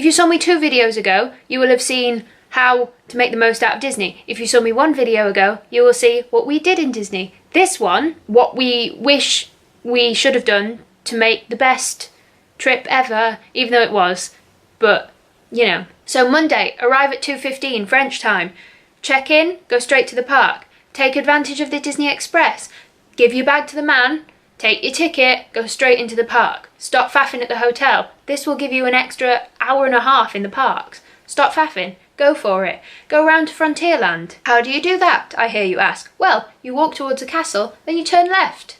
If you saw me 2 videos ago, you will have seen how to make the most out of Disney. If you saw me 1 video ago, you will see what we did in Disney. This one, what we wish we should have done to make the best trip ever, even though it was, but you know. So Monday, arrive at 2:15 French time. Check in, go straight to the park. Take advantage of the Disney Express. Give your bag to the man, take your ticket, go straight into the park. Stop faffing at the hotel. This will give you an extra hour and a half in the parks. Stop faffing. Go for it. Go round to Frontierland. How do you do that, I hear you ask? Well, you walk towards the castle, then you turn left.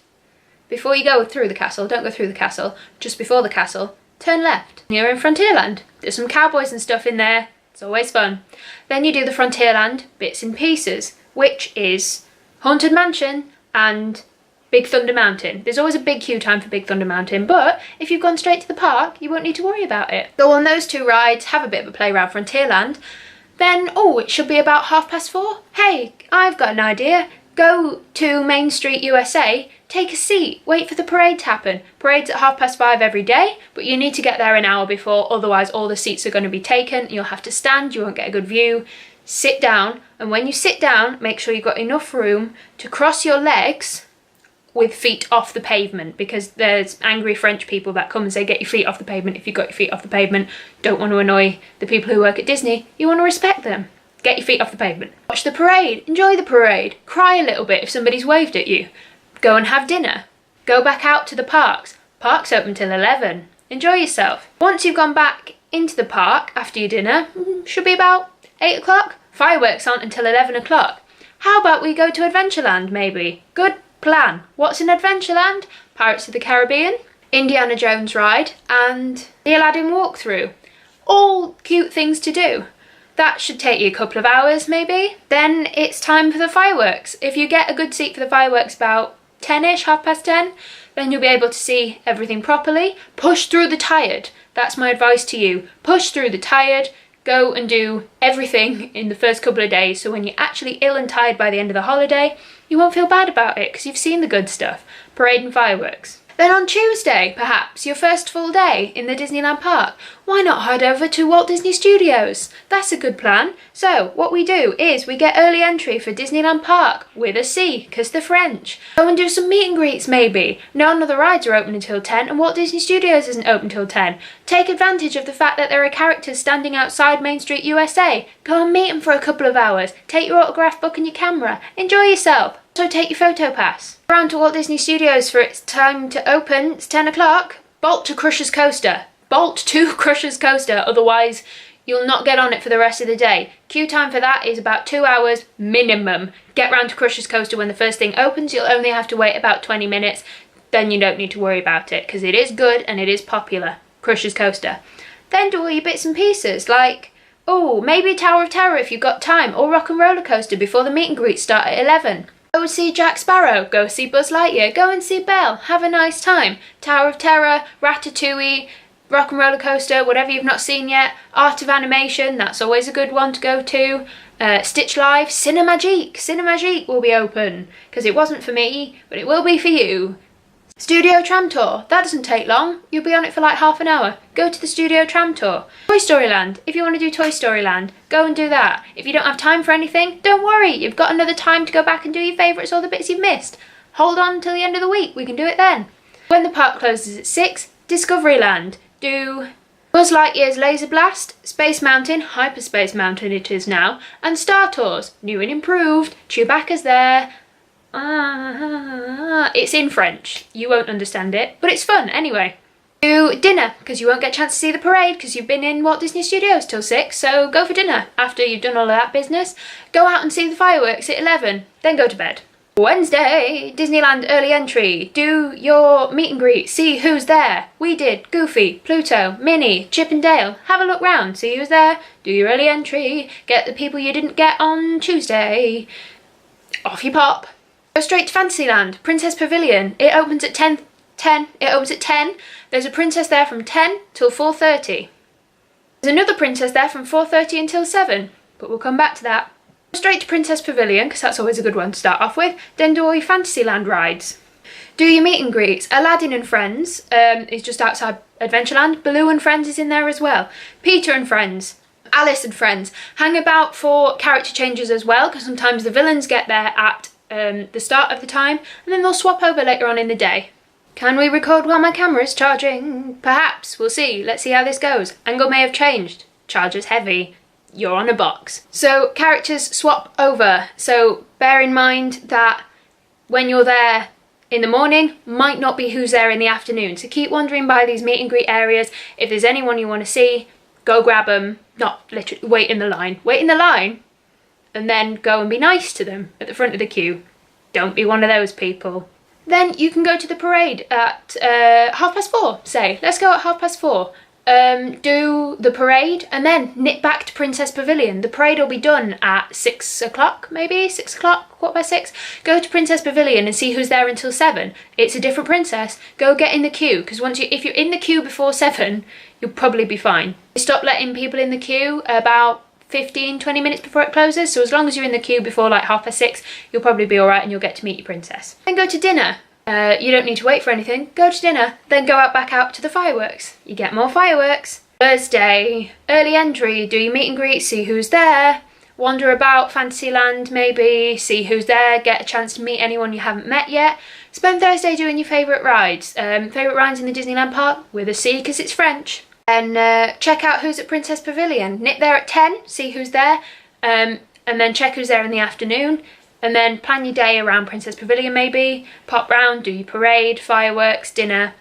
Before you go through the castle, don't go through the castle, just before the castle, turn left. You're in Frontierland. There's some cowboys and stuff in there. It's always fun. Then you do the Frontierland bits and pieces, which is Haunted Mansion and Big Thunder Mountain. There's always a big queue time for Big Thunder Mountain, but if you've gone straight to the park, you won't need to worry about it. Go on those 2 rides, have a bit of a play around Frontierland, then, it should be about 4:30. Hey, I've got an idea. Go to Main Street USA, take a seat, wait for the parade to happen. Parade's at 5:30 every day, but you need to get there an hour before, otherwise all the seats are going to be taken. You'll have to stand, you won't get a good view. Sit down, and when you sit down, make sure you've got enough room to cross your legs with feet off the pavement, because there's angry French people that come and say, get your feet off the pavement. If you've got your feet off the pavement, don't want to annoy the people who work at Disney, you want to respect them. Get your feet off the pavement. Watch the parade, enjoy the parade, cry a little bit if somebody's waved at you. Go and have dinner. Go back out to the parks. Parks open till 11. Enjoy yourself. Once you've gone back into the park after your dinner, should be about 8 o'clock. Fireworks aren't until 11 o'clock. How about we go to Adventureland maybe? Good plan. What's in Adventureland? Pirates of the Caribbean, Indiana Jones ride, and the Aladdin walkthrough. All cute things to do. That should take you a couple of hours maybe. Then it's time for the fireworks. If you get a good seat for the fireworks about 10ish, 10:30, then you'll be able to see everything properly. Push through the tired. That's my advice to you. Push through the tired. Go and do everything in the first couple of days, so when you're actually ill and tired by the end of the holiday, you won't feel bad about it because you've seen the good stuff. Parade and fireworks. Then on Tuesday, perhaps, your first full day in the Disneyland park, why not head over to Walt Disney Studios? That's a good plan. So what we do is we get early entry for Disneyland Park with a C, because they're French. Go and do some meet and greets maybe. None of the rides are open until 10 and Walt Disney Studios isn't open until 10. Take advantage of the fact that there are characters standing outside Main Street USA. Go and meet them for a couple of hours. Take your autograph book and your camera. Enjoy yourself. So take your photo pass. Around to Walt Disney Studios for its time to open. It's 10 o'clock. Bolt to Crusher's Coaster. Bolt to Crusher's Coaster, otherwise you'll not get on it for the rest of the day. Queue time for that is about 2 hours minimum. Get round to Crusher's Coaster when the first thing opens. You'll only have to wait about 20 minutes. Then you don't need to worry about it because it is good and it is popular. Crusher's Coaster. Then do all your bits and pieces like, maybe Tower of Terror if you've got time, or Rock and Roller Coaster before the meet and greets start at 11. Go see Jack Sparrow, go see Buzz Lightyear, go and see Belle, have a nice time. Tower of Terror, Ratatouille, Rock and Roller Coaster, whatever you've not seen yet. Art of Animation, that's always a good one to go to. Stitch Live, Cinemagique. Cinemagique will be open, because it wasn't for me, but it will be for you. Studio Tram Tour, that doesn't take long. You'll be on it for like half an hour. Go to the Studio Tram Tour. Toy Story Land, if you want to do Toy Story Land, go and do that. If you don't have time for anything, don't worry. You've got another time to go back and do your favourites or the bits you've missed. Hold on till the end of the week, we can do it then. When the park closes at 6, Discovery Land. Do Buzz Lightyear's Laser Blast, Space Mountain, Hyperspace Mountain it is now, and Star Tours, new and improved. Chewbacca's there. It's in French. You won't understand it, but it's fun anyway. Do dinner, because you won't get a chance to see the parade because you've been in Walt Disney Studios till 6, so go for dinner after you've done all of that business. Go out and see the fireworks at 11, then go to bed. Wednesday, Disneyland early entry. Do your meet and greet, see who's there. We did Goofy, Pluto, Minnie, Chip and Dale. Have a look round, see who's there. Do your early entry, get the people you didn't get on Tuesday. Off you pop. Go straight to Fantasyland, Princess Pavilion. It opens at 10. It opens at 10. There's a princess there from 10 till 4:30. There's another princess there from 4:30 until 7, but we'll come back to that. Go straight to Princess Pavilion, because that's always a good one to start off with. Then do all your Fantasyland rides. Do your meet and greets. Aladdin and Friends is just outside Adventureland. Baloo and Friends is in there as well. Peter and Friends. Alice and Friends. Hang about for character changes as well, because sometimes the villains get there at the start of the time, and then they'll swap over later on in the day. Can we record while my camera's charging? Perhaps. We'll see. Let's see how this goes. Angle may have changed. Charger's heavy. You're on a box. So characters swap over. So bear in mind that when you're there in the morning might not be who's there in the afternoon. So keep wandering by these meet and greet areas. If there's anyone you want to see, go grab them. Not literally wait in the line. Wait in the line and then go and be nice to them at the front of the queue. Don't be one of those people. Then you can go to the parade at 4:30, say. Let's go at 4:30. Do the parade and then nip back to Princess Pavilion. The parade will be done at 6 o'clock, maybe 6 o'clock, 6:15. Go to Princess Pavilion and see who's there until 7. It's a different princess. Go get in the queue, because if you're in the queue before 7, you'll probably be fine. Stop letting people in the queue about 15-20 minutes before it closes, so as long as you're in the queue before like 6:30, you'll probably be alright and you'll get to meet your princess. Then go to dinner. You don't need to wait for anything. Go to dinner, then go back out to the fireworks. You get more fireworks. Thursday, early entry, do your meet and greet, see who's there, wander about Fantasyland maybe, see who's there, get a chance to meet anyone you haven't met yet. Spend Thursday doing your favourite rides. Favourite rides in the Disneyland park with a C because it's French. And check out who's at Princess Pavilion. Nip there at 10, see who's there, and then check who's there in the afternoon. And then plan your day around Princess Pavilion maybe, pop round, do your parade, fireworks, dinner,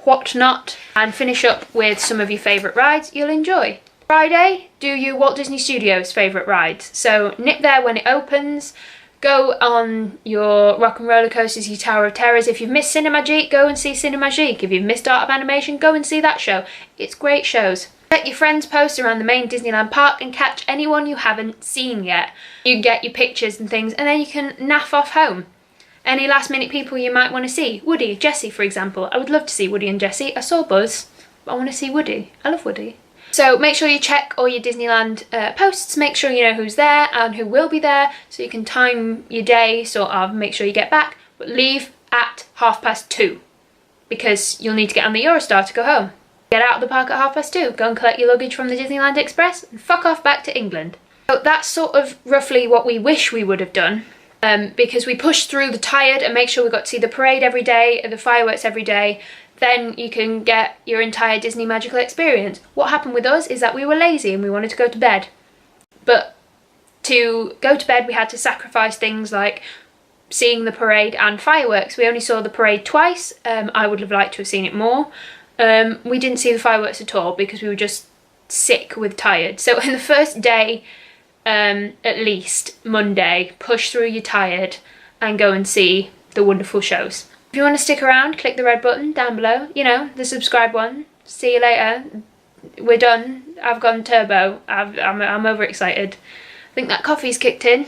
whatnot, and finish up with some of your favourite rides you'll enjoy. Friday, do your Walt Disney Studios favourite rides. So nip there when it opens, go on your Rock and Roller Coasters, your Tower of Terrors. If you've missed Cinemagique, go and see Cinemagique. If you've missed Art of Animation, go and see that show. It's great shows. Let your friends post around the main Disneyland park and catch anyone you haven't seen yet. You can get your pictures and things, and then you can naff off home. Any last minute people you might want to see. Woody, Jessie for example. I would love to see Woody and Jessie. I saw Buzz, but I want to see Woody. I love Woody. So make sure you check all your Disneyland posts, make sure you know who's there and who will be there, so you can time your day, sort of, make sure you get back, but leave at 2:30, because you'll need to get on the Eurostar to go home. Get out of the park at 2:30, go and collect your luggage from the Disneyland Express and fuck off back to England. So that's sort of roughly what we wish we would have done, because we pushed through the tired and make sure we got to see the parade every day, the fireworks every day. Then you can get your entire Disney magical experience. What happened with us is that we were lazy and we wanted to go to bed. But to go to bed we had to sacrifice things like seeing the parade and fireworks. We only saw the parade twice. I would have liked to have seen it more. We didn't see the fireworks at all because we were just sick with tired. So in the first day, at least, Monday, push through your tired and go and see the wonderful shows. If you want to stick around, click the red button down below, you know, the subscribe one. See you later. We're done. I've gone turbo. I'm overexcited. I think that coffee's kicked in.